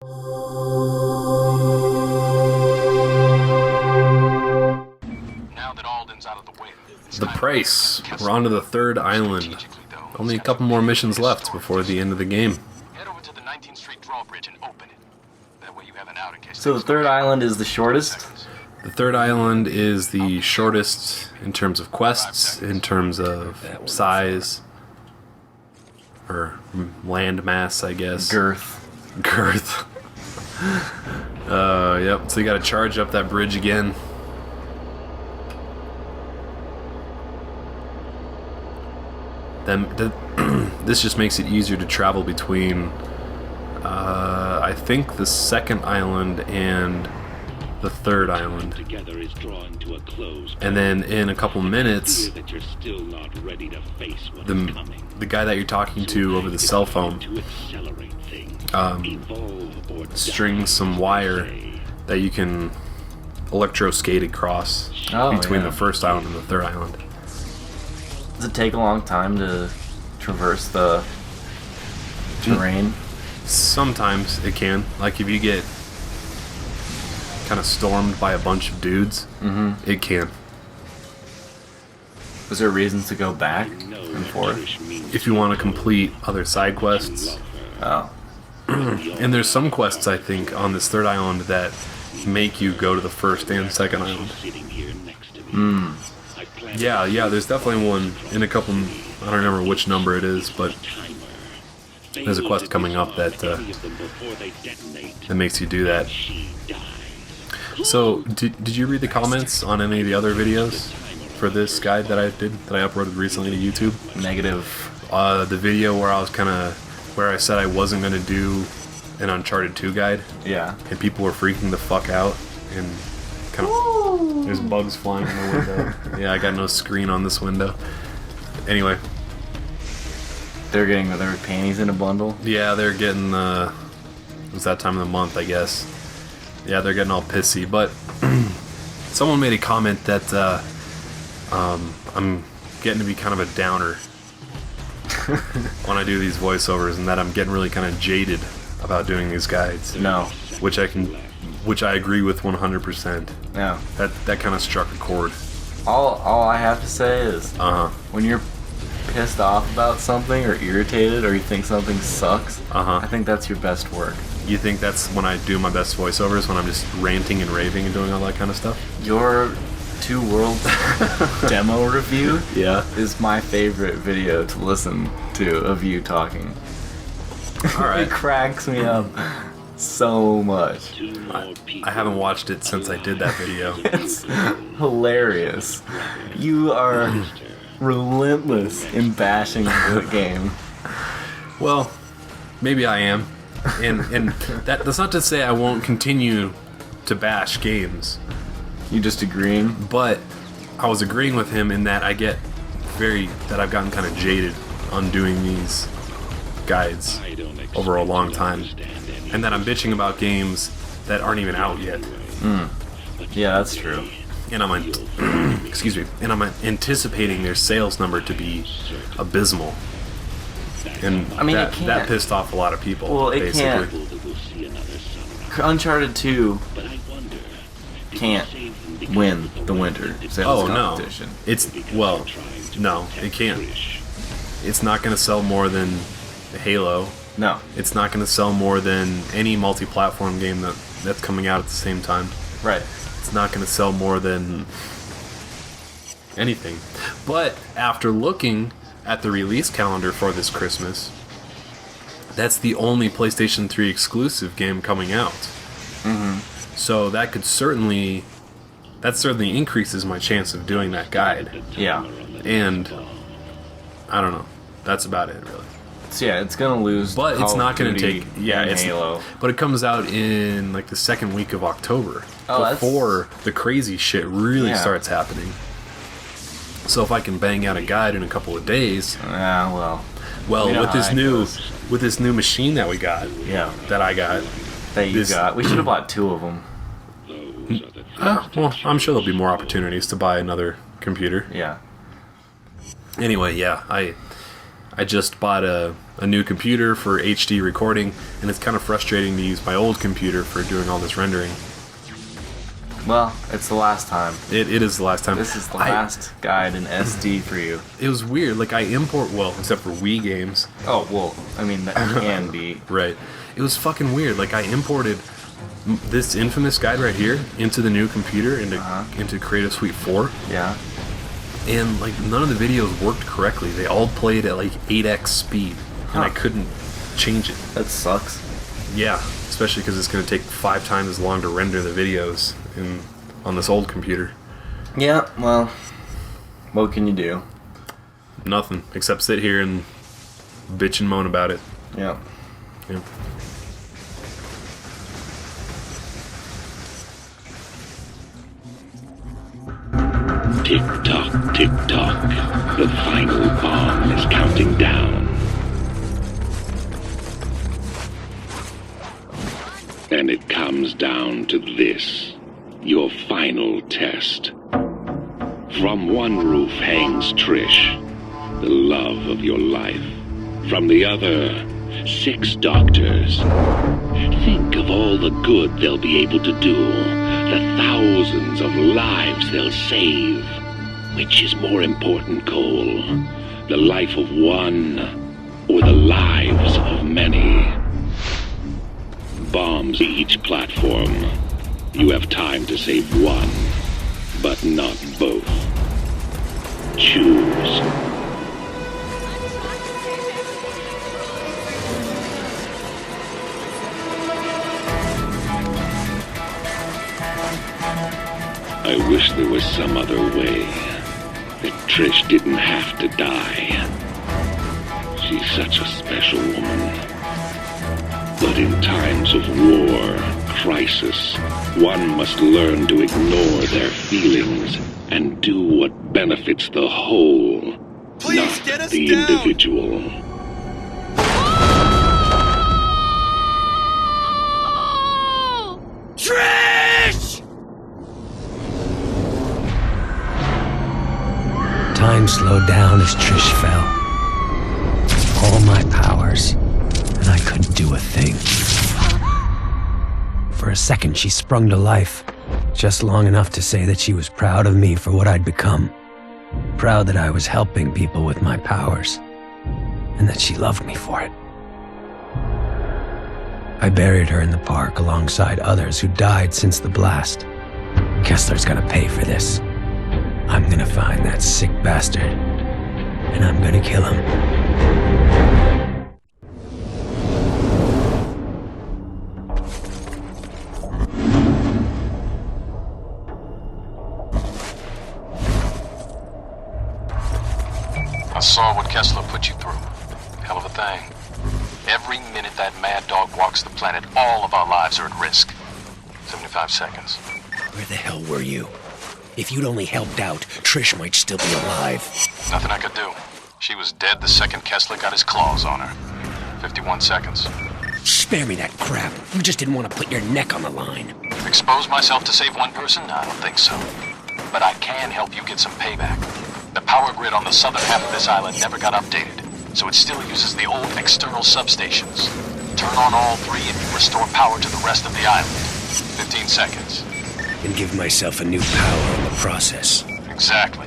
The price. We're on to the third island. Only a couple more missions left before the end of the game. So the third island is the shortest? The third island is the shortest in terms of quests, in terms of size, or land mass, I guess. Girth. Yep, so you gotta charge up that bridge again. This just makes it easier to travel between, I think, the second island and the third island. And then in a couple minutes, the guy that you're talking to over the cell phone strings some wire that you can electro-skate across between the first island and the third island. Does it take a long time to traverse the terrain? Sometimes it can. Like if you get kind of stormed by a bunch of dudes, it can. Was there reasons to go back and forth? If you want to complete other side quests. Oh. And there's some quests, I think, on this third island that make you go to the first and second island. Yeah, there's definitely one in a couple, I don't remember which number it is, but there's a quest coming up that makes you do that. So, did you read the comments on any of the other videos for this guide that I uploaded recently to YouTube? Negative. The video where I said I wasn't going to do an Uncharted 2 guide. Yeah. And people were freaking the fuck out, and kind of, there's bugs flying in the window. Yeah, I got no screen on this window. Anyway. They're getting their panties in a bundle? Yeah, they're getting, it was that time of the month, I guess. Yeah, they're getting all pissy, but someone made a comment that I'm getting to be kind of a downer when I do these voiceovers, and that I'm getting really kind of jaded about doing these guides. No. Which I agree with 100%. No. That kind of struck a chord. All I have to say is, when you're pissed off about something or irritated or you think something sucks, I think that's your best work. You think that's when I do my best voiceovers, when I'm just ranting and raving and doing all that kind of stuff? Your Two Worlds demo review is my favorite video to listen to of you talking. Alright. It cracks me up so much. I haven't watched it since I did that video. It's hilarious. You are relentless in bashing the game. Well, maybe I am. And that's not to say I won't continue to bash games. You just agreeing? But I was agreeing with him in that I've gotten kind of jaded on doing these guides over a long time. And that I'm bitching about games that aren't even out yet. Yeah, that's true. And I'm anticipating their sales number to be abysmal. And I mean, that pissed off a lot of people. Well, it basically. can't. Uncharted 2 can't win the winter sales competition. No, it can't. It's not going to sell more than Halo. No. It's not going to sell more than any multi-platform game that's coming out at the same time. Right. It's not going to sell more than anything. But after looking at the release calendar for this Christmas, that's the only PlayStation 3 exclusive game coming out. So that certainly increases my chance of doing that guide. Yeah. And I don't know. That's about it, really. So yeah, it's gonna lose. But it's not gonna take. Yeah, it's Halo. But it comes out in like the second week of October, before the crazy shit really starts happening. So if I can bang out a guide in a couple of days, well, with this new machine that we got, that I got, we should have bought two of them. Well, I'm sure there'll be more opportunities to buy another computer. Yeah. Anyway, I I just bought a new computer for HD recording, and it's kind of frustrating to use my old computer for doing all this rendering. Well, it's the last time. It is the last time. This is the last guide in SD for you. It was weird. Like, I import, well, except for Wii games. Oh, well, I mean, that can be. Right. It was fucking weird. Like, I imported this inFAMOUS guide right here into the new computer, into Creative Suite 4. Yeah. And, like, none of the videos worked correctly. They all played at, like, 8x speed. And I couldn't change it. That sucks. Yeah. Especially because it's going to take 5 times as long to render the videos on this old computer. Yeah, well, what can you do? Nothing, except sit here and bitch and moan about it. Yeah. Yeah. Tick-tock, tick-tock. The final bomb is counting down. And it comes down to this, your final test. From one roof hangs Trish, the love of your life. From the other, 6 doctors. Think of all the good they'll be able to do, the thousands of lives they'll save. Which is more important, Cole? The life of one, or the lives of many? Bombs each platform. You have time to save one, but not both. Choose. I wish there was some other way, that Trish didn't have to die. She's such a special woman. But in times of war, crisis, one must learn to ignore their feelings and do what benefits the whole, not the individual. Trish! Time slowed down as Trish fell. All my powers, and I couldn't do a thing. For a second, she sprung to life, just long enough to say that she was proud of me for what I'd become. Proud that I was helping people with my powers, and that she loved me for it. I buried her in the park alongside others who died since the blast. Kessler's gonna pay for this. I'm gonna find that sick bastard, and I'm gonna kill him. I saw what Kessler put you through. Hell of a thing. Every minute that mad dog walks the planet, all of our lives are at risk. 75 seconds. Where the hell were you? If you'd only helped out, Trish might still be alive. Nothing I could do. She was dead the second Kessler got his claws on her. 51 seconds. Spare me that crap. You just didn't want to put your neck on the line. Expose myself to save one person? I don't think so. But I can help you get some payback. The power grid on the southern half of this island never got updated, so it still uses the old external substations. Turn on all 3 and you restore power to the rest of the island. 15 seconds. And give myself a new power in the process. Exactly.